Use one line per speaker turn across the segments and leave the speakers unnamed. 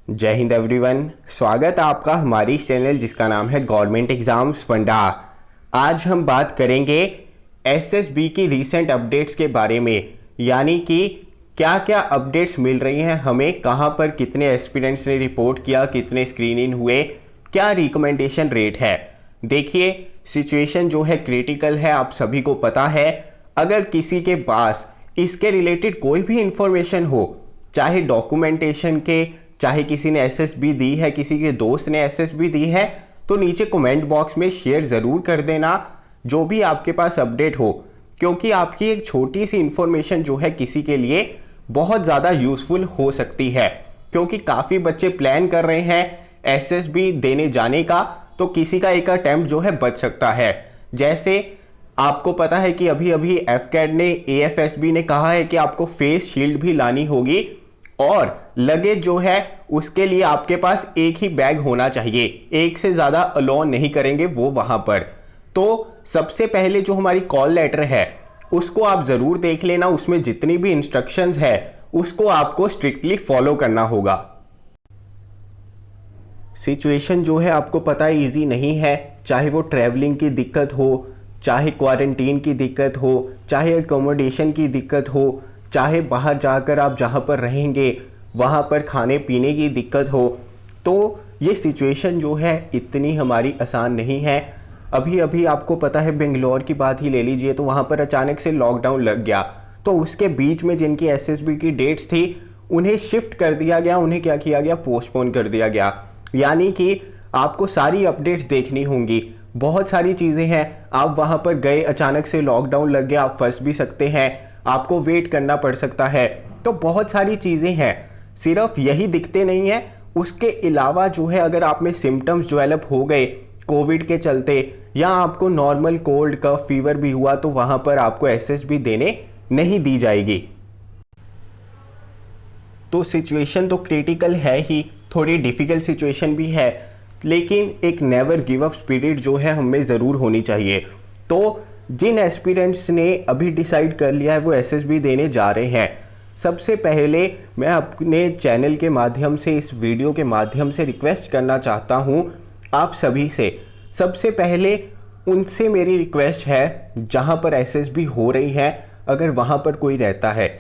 जय हिंद एवरीवन। स्वागत है आपका हमारी चैनल जिसका नाम है गवर्नमेंट एग्जाम्स फंडा। आज हम बात करेंगे एसएसबी की रीसेंट अपडेट्स के बारे में, यानी कि क्या क्या अपडेट्स मिल रही हैं हमें, कहां पर कितने एस्पिरेंट्स ने रिपोर्ट किया, कितने स्क्रीनिंग हुए, क्या रिकमेंडेशन रेट है। देखिए, सिचुएशन जो है क्रिटिकल है, आप सभी को पता है। अगर किसी के पास इसके रिलेटेड कोई भी इंफॉर्मेशन हो, चाहे डॉक्यूमेंटेशन के, चाहे किसी ने एसएसबी दी है, किसी के दोस्त ने एसएसबी दी है, तो नीचे कमेंट बॉक्स में शेयर ज़रूर कर देना जो भी आपके पास अपडेट हो, क्योंकि आपकी एक छोटी सी इंफॉर्मेशन जो है किसी के लिए बहुत ज़्यादा यूज़फुल हो सकती है। क्योंकि काफ़ी बच्चे प्लान कर रहे हैं एसएसबी देने जाने का, तो किसी का एक अटेम्प्ट जो है बच सकता है। जैसे आपको पता है कि अभी अभी एफकैड ने, एएफएसबी ने कहा है कि आपको फेस शील्ड भी लानी होगी और लगेज जो है उसके लिए आपके पास एक ही बैग होना चाहिए, एक से ज़्यादा अलाउ नहीं करेंगे वो वहाँ पर। तो सबसे पहले जो हमारी कॉल लेटर है उसको आप ज़रूर देख लेना, उसमें जितनी भी इंस्ट्रक्शंस है उसको आपको स्ट्रिक्टली फॉलो करना होगा। सिचुएशन जो है आपको पता है ईजी नहीं है, चाहे वो ट्रैवलिंग की दिक्कत हो, चाहे क्वारंटीन की दिक्कत हो, चाहे अकोमोडेशन की दिक्कत हो, चाहे बाहर जाकर आप जहाँ पर रहेंगे वहाँ पर खाने पीने की दिक्कत हो। तो ये सिचुएशन जो है इतनी हमारी आसान नहीं है। अभी अभी आपको पता है बेंगलोर की बात ही ले लीजिए, तो वहाँ पर अचानक से लॉकडाउन लग गया, तो उसके बीच में जिनकी एसएसबी की डेट्स थी उन्हें शिफ्ट कर दिया गया, उन्हें क्या किया गया, पोस्टपोन कर दिया गया। यानी कि आपको सारी अपडेट्स देखनी होंगी, बहुत सारी चीज़ें हैं। आप वहाँ पर गए, अचानक से लॉकडाउन लग गया, आप फंस भी सकते हैं, आपको वेट करना पड़ सकता है। तो बहुत सारी चीज़ें हैं, सिर्फ यही दिखते नहीं है, उसके अलावा जो है अगर आप में सिम्टम्स डेवलप हो गए कोविड के चलते, या आपको नॉर्मल कोल्ड कफ फीवर भी हुआ, तो वहाँ पर आपको एसएसबी देने नहीं दी जाएगी। तो सिचुएशन तो क्रिटिकल है ही, थोड़ी डिफ़िकल्ट सिचुएशन भी है, लेकिन एक नेवर गिव अप स्पिरिट जो है हमें ज़रूर होनी चाहिए। तो जिन एस्पिरेंट्स ने अभी डिसाइड कर लिया है वो एसएसबी देने जा रहे हैं, सबसे पहले मैं अपने चैनल के माध्यम से, इस वीडियो के माध्यम से रिक्वेस्ट करना चाहता हूं आप सभी से। सबसे पहले उनसे मेरी रिक्वेस्ट है, जहां पर एसएसबी हो रही है, अगर वहां पर कोई रहता है,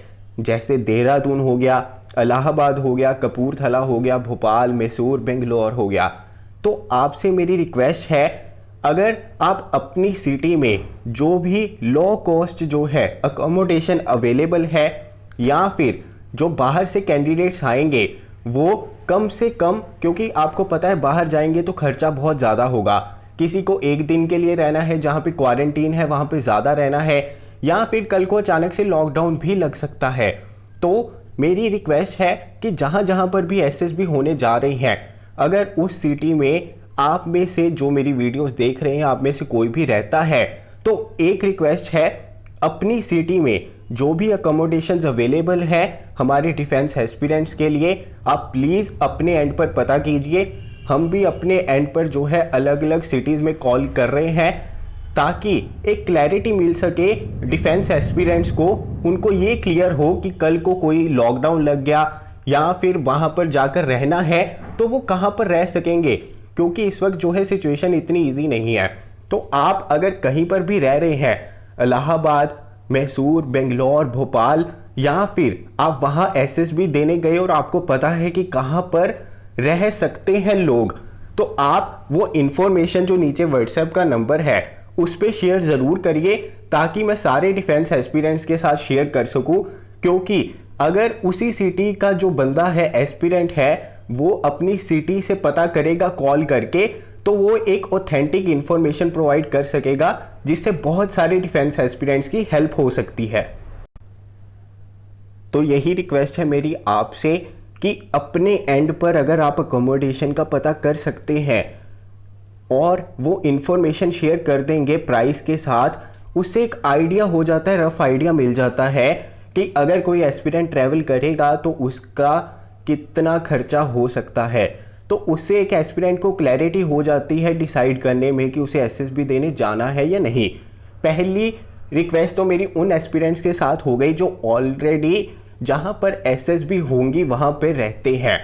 जैसे देहरादून हो गया, इलाहाबाद हो गया, कपूरथला हो गया, भोपाल, मैसूर, बेंगलोर हो गया, तो आपसे मेरी रिक्वेस्ट है, अगर आप अपनी सिटी में जो भी लो कॉस्ट जो है अकोमोडेशन अवेलेबल है, या फिर जो बाहर से कैंडिडेट्स आएंगे वो कम से कम, क्योंकि आपको पता है बाहर जाएंगे तो खर्चा बहुत ज़्यादा होगा, किसी को एक दिन के लिए रहना है जहाँ पे क्वारंटीन है वहाँ पे ज़्यादा रहना है, या फिर कल को अचानक से लॉकडाउन भी लग सकता है। तो मेरी रिक्वेस्ट है कि जहाँ जहाँ पर भी एसएसबी होने जा रही हैं, अगर उस सिटी में आप में से जो मेरी वीडियोस देख रहे हैं आप में से कोई भी रहता है, तो एक रिक्वेस्ट है, अपनी सिटी में जो भी अकोमोडेशंस अवेलेबल है हमारे डिफेंस एस्पिरेंट्स के लिए, आप प्लीज़ अपने एंड पर पता कीजिए। हम भी अपने एंड पर जो है अलग अलग सिटीज़ में कॉल कर रहे हैं, ताकि एक क्लैरिटी मिल सके डिफेंस एस्पिरेंट्स को, उनको ये क्लियर हो कि कल को कोई लॉकडाउन लग गया या फिर वहाँ पर जाकर रहना है तो वो कहाँ पर रह सकेंगे, क्योंकि इस वक्त जो है सिचुएशन इतनी ईजी नहीं है। तो आप अगर कहीं पर भी रह रहे हैं, इलाहाबाद, मैसूर, बेंगलोर, भोपाल, या फिर आप वहाँ एसएसबी देने गए और आपको पता है कि कहाँ पर रह सकते हैं लोग, तो आप वो इंफॉर्मेशन जो नीचे व्हाट्सएप का नंबर है उस पर शेयर ज़रूर करिए, ताकि मैं सारे डिफेंस एस्पिरेंट्स के साथ शेयर कर सकूं। क्योंकि अगर उसी सिटी का जो बंदा है, एस्पिरेंट है, वो अपनी सिटी से पता करेगा कॉल करके, तो वो एक ऑथेंटिक इंफॉर्मेशन प्रोवाइड कर सकेगा, जिससे बहुत सारे डिफेंस एस्पिरेंट्स की हेल्प हो सकती है। तो यही रिक्वेस्ट है मेरी आपसे कि अपने एंड पर अगर आप अकोमोडेशन का पता कर सकते हैं और वो इंफॉर्मेशन शेयर कर देंगे प्राइस के साथ, उससे एक आइडिया हो जाता है, रफ आइडिया मिल जाता है कि अगर कोई एस्पिरेंट ट्रैवल करेगा तो उसका कितना खर्चा हो सकता है। तो उससे एक एस्पिरेंट को क्लैरिटी हो जाती है डिसाइड करने में कि उसे एसएसबी देने जाना है या नहीं। पहली रिक्वेस्ट तो मेरी उन एस्पिरेंट्स के साथ हो गई जो ऑलरेडी जहां पर एसएसबी होंगी वहां पर रहते हैं।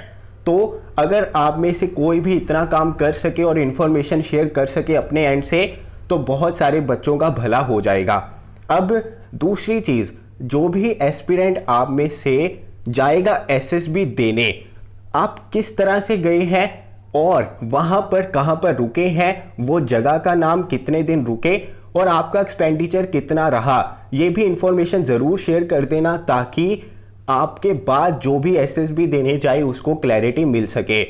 तो तो अगर आप में से कोई भी इतना काम कर सके और इन्फॉर्मेशन शेयर कर सके अपने एंड से, तो बहुत सारे बच्चों का भला हो जाएगा। अब दूसरी चीज़, जो भी एस्पिरेंट आप में से जाएगा एसएसबी देने, आप किस तरह से गए हैं और वहाँ पर कहाँ पर रुके हैं, वो जगह का नाम, कितने दिन रुके और आपका एक्सपेंडिचर कितना रहा, ये भी इंफॉर्मेशन ज़रूर शेयर कर देना, ताकि आपके बाद जो भी एसएसबी देने जाए उसको क्लैरिटी मिल सके।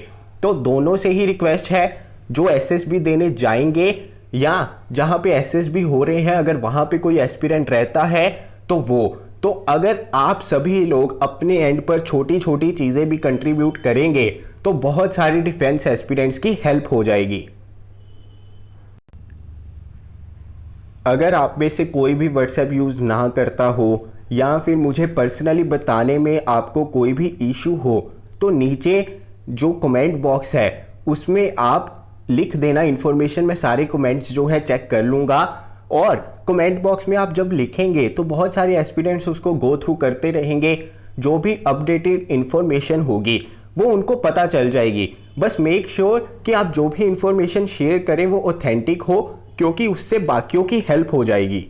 तो दोनों से ही रिक्वेस्ट है, जो एसएसबी देने जाएंगे या जहाँ पे एसएसबी हो रहे हैं, अगर वहाँ पे कोई एस्पिरेंट रहता है तो अगर आप सभी लोग अपने एंड पर छोटी छोटी चीज़ें भी कंट्रीब्यूट करेंगे तो बहुत सारी डिफेंस एस्पिरेंट्स की हेल्प हो जाएगी। अगर आप में से कोई भी व्हाट्सएप यूज़ ना करता हो या फिर मुझे पर्सनली बताने में आपको कोई भी इशू हो, तो नीचे जो कमेंट बॉक्स है उसमें आप लिख देना इन्फॉर्मेशन। मैं सारे कमेंट्स जो है चेक कर लूँगा, और कमेंट बॉक्स में आप जब लिखेंगे तो बहुत सारे एस्पिरेंट्स उसको गो थ्रू करते रहेंगे। जो भी अपडेटेड इन्फॉर्मेशन होगी वो उनको पता चल जाएगी। बस मेक श्योर कि आप जो भी इंफॉर्मेशन शेयर करें वो ऑथेंटिक हो, क्योंकि उससे बाकियों की हेल्प हो जाएगी।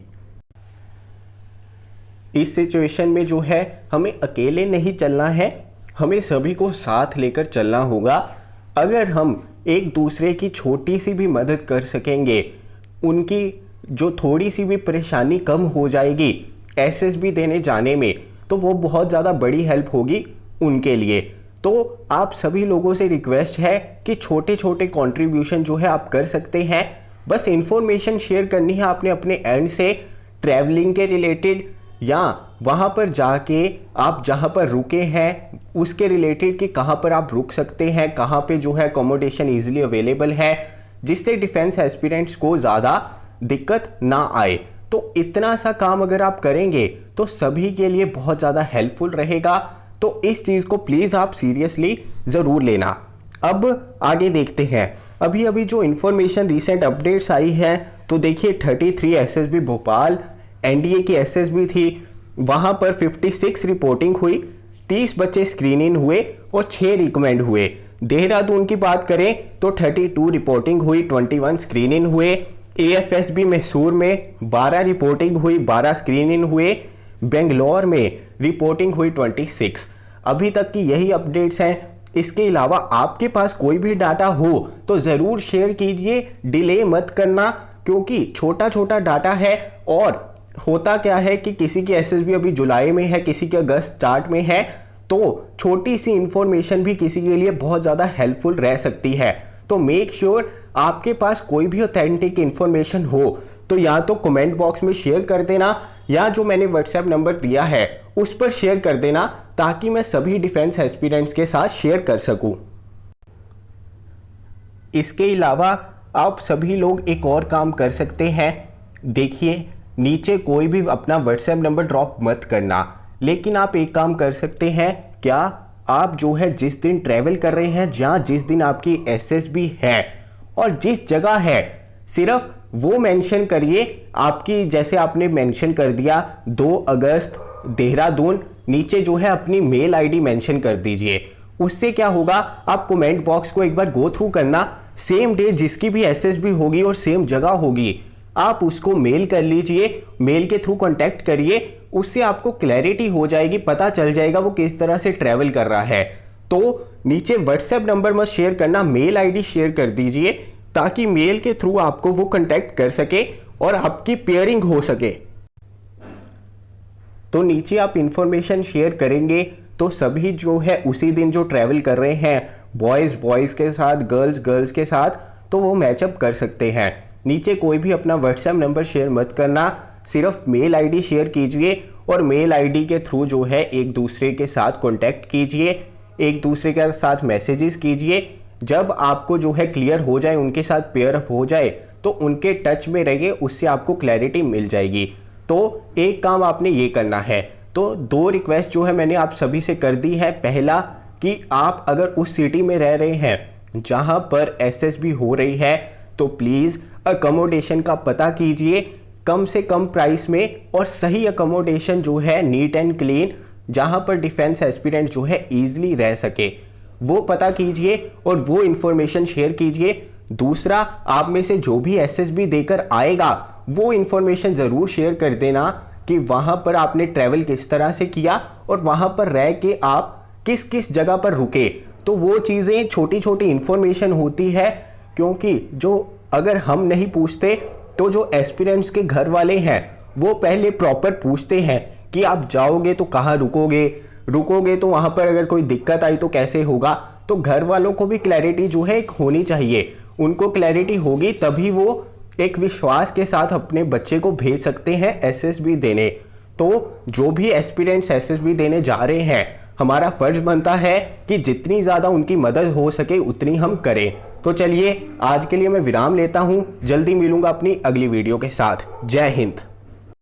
इस सिचुएशन में जो है हमें अकेले नहीं चलना है, हमें सभी को साथ लेकर चलना होगा। अगर हम एक दूसरे की छोटी सी भी मदद कर सकेंगे, उनकी जो थोड़ी सी भी परेशानी कम हो जाएगी एसएसबी देने जाने में, तो वो बहुत ज़्यादा बड़ी हेल्प होगी उनके लिए। तो आप सभी लोगों से रिक्वेस्ट है कि छोटे छोटे कंट्रीब्यूशन जो है आप कर सकते हैं। बस इंफॉर्मेशन शेयर करनी है आपने अपने एंड से, ट्रैवलिंग के रिलेटेड या वहाँ पर जाके आप जहाँ पर रुके हैं उसके रिलेटेड कि कहाँ पर आप रुक सकते हैं, कहाँ पे जो है अकोमोडेशन ईजिली अवेलेबल है, जिससे डिफेंस एस्पिरेंट्स को ज़्यादा दिक्कत ना आए। तो इतना सा काम अगर आप करेंगे तो सभी के लिए बहुत ज़्यादा हेल्पफुल रहेगा। तो इस चीज़ को प्लीज़ आप सीरियसली ज़रूर लेना। अब आगे देखते हैं, अभी अभी जो इन्फॉर्मेशन रिसेंट अपडेट्स आई है, तो देखिए 33 एसएसबी भोपाल एनडीए की एसएसबी थी, वहाँ पर 56 रिपोर्टिंग हुई, 30 बच्चे स्क्रीन इन हुए और 6 रिकमेंड हुए। देहरादून की बात करें तो 32 रिपोर्टिंग हुई, 21 स्क्रीन इन हुए। एएफएसबी मैसूर में 12 रिपोर्टिंग हुई, 12 स्क्रीन इन हुए। बेंगलोर में रिपोर्टिंग हुई 26। अभी तक की यही अपडेट्स हैं। इसके अलावा आपके पास कोई भी डाटा हो तो ज़रूर शेयर कीजिए, डिले मत करना, क्योंकि छोटा छोटा डाटा है। और होता क्या है कि किसी की एसएसबी अभी जुलाई में है, किसी की अगस्त स्टार्ट में है, तो छोटी सी इंफॉर्मेशन भी किसी के लिए बहुत ज़्यादा हेल्पफुल रह सकती है। तो मेक श्योर आपके पास कोई भी ऑथेंटिक इंफॉर्मेशन हो तो या तो कमेंट बॉक्स में शेयर कर देना, या जो मैंने व्हाट्सएप नंबर दिया है उस पर शेयर कर देना, ताकि मैं सभी डिफेंस एस्पिरेंट्स के साथ शेयर कर सकूं। इसके अलावा आप सभी लोग एक और काम कर सकते हैं। देखिए नीचे कोई भी अपना व्हाट्सएप नंबर ड्रॉप मत करना, लेकिन आप एक काम कर सकते हैं। क्या आप जो है जिस दिन ट्रैवल कर रहे हैं, जहाँ जिस दिन आपकी एसएसबी है और जिस जगह है, सिर्फ वो मेंशन करिए। आपकी जैसे आपने मेंशन कर दिया 2 अगस्त देहरादून, नीचे जो है अपनी मेल आईडी मेंशन कर दीजिए। उससे क्या होगा, आप कमेंट बॉक्स को एक बार गो थ्रू करना, सेम डे जिसकी भी एसएसबी होगी और सेम जगह होगी, आप उसको मेल कर लीजिए, मेल के थ्रू कांटेक्ट करिए। उससे आपको क्लैरिटी हो जाएगी, पता चल जाएगा वो किस तरह से ट्रैवल कर रहा है। तो नीचे व्हाट्सएप नंबर मत शेयर करना, मेल आईडी शेयर कर दीजिए, ताकि मेल के थ्रू आपको वो कांटेक्ट कर सके और आपकी पेयरिंग हो सके। तो नीचे आप इंफॉर्मेशन शेयर करेंगे तो सभी जो है उसी दिन जो ट्रैवल कर रहे हैं, बॉयज़ के साथ, गर्ल्स के साथ, तो वो मैचअप कर सकते हैं। नीचे कोई भी अपना व्हाट्सएप नंबर शेयर मत करना, सिर्फ मेल आईडी शेयर कीजिए और मेल आईडी के थ्रू जो है एक दूसरे के साथ कांटेक्ट कीजिए, एक दूसरे के साथ मैसेजेस कीजिए। जब आपको जो है क्लियर हो जाए, उनके साथ पेयर अप हो जाए, तो उनके टच में रहिए, उससे आपको क्लैरिटी मिल जाएगी। तो एक काम आपने ये करना है। तो 2 रिक्वेस्ट जो है मैंने आप सभी से कर दी है। पहला कि आप अगर उस सिटी में रह रहे हैं जहां पर एसएसबी हो रही है, तो प्लीज़ अकोमोडेशन का पता कीजिए कम से कम प्राइस में, और सही अकोमोडेशन जो है नीट एंड क्लीन, जहां पर डिफेंस एस्पिरेंट जो है ईजिली रह सके। वो पता कीजिए और वो इंफॉर्मेशन शेयर कीजिए। दूसरा, आप में से जो भी एसएसबी देकर आएगा वो इंफॉर्मेशन ज़रूर शेयर कर देना कि वहाँ पर आपने ट्रैवल किस तरह से किया और वहाँ पर रह के आप किस किस जगह पर रुके। तो वो चीज़ें छोटी छोटी इंफॉर्मेशन होती है, क्योंकि जो अगर हम नहीं पूछते तो जो एस्पिरेंट्स के घर वाले हैं वो पहले प्रॉपर पूछते हैं कि आप जाओगे तो कहाँ रुकोगे तो वहाँ पर अगर कोई दिक्कत आई तो कैसे होगा। तो घर वालों को भी क्लैरिटी जो है एक होनी चाहिए। उनको क्लैरिटी होगी तभी वो एक विश्वास के साथ अपने बच्चे को भेज सकते हैं एसएसबी देने। तो जो भी एस्पिरेंट्स एसएसबी देने जा रहे हैं, हमारा फर्ज बनता है कि जितनी ज़्यादा उनकी मदद हो सके उतनी हम करें। तो चलिए आज के लिए मैं विराम लेता हूं, जल्दी मिलूंगा अपनी अगली वीडियो के साथ। जय हिंद।